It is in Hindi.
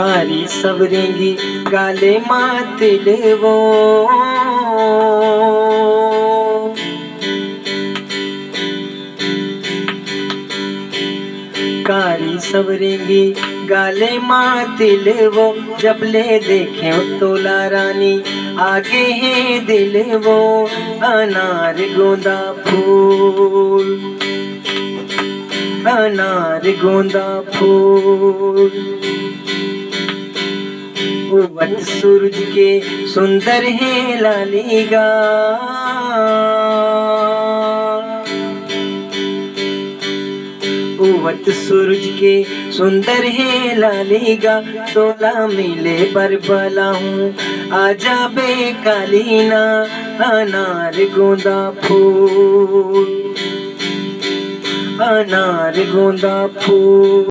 कारी सवरेंगी गाले मातिल वो कारी सवरेंगी गाले मातिल वो जब ले देखे तोला रानी आगे है दिल वो अनार गोंदा फूल अनार गोंदा फूल उवत सूरज के सुंदर है लालीगा उवत सूरज के सुंदर है लालीगा तोला मिले पर भला हूँ आजा बे कालीना अनार गोंदा फूल अनार गोंदा फूल।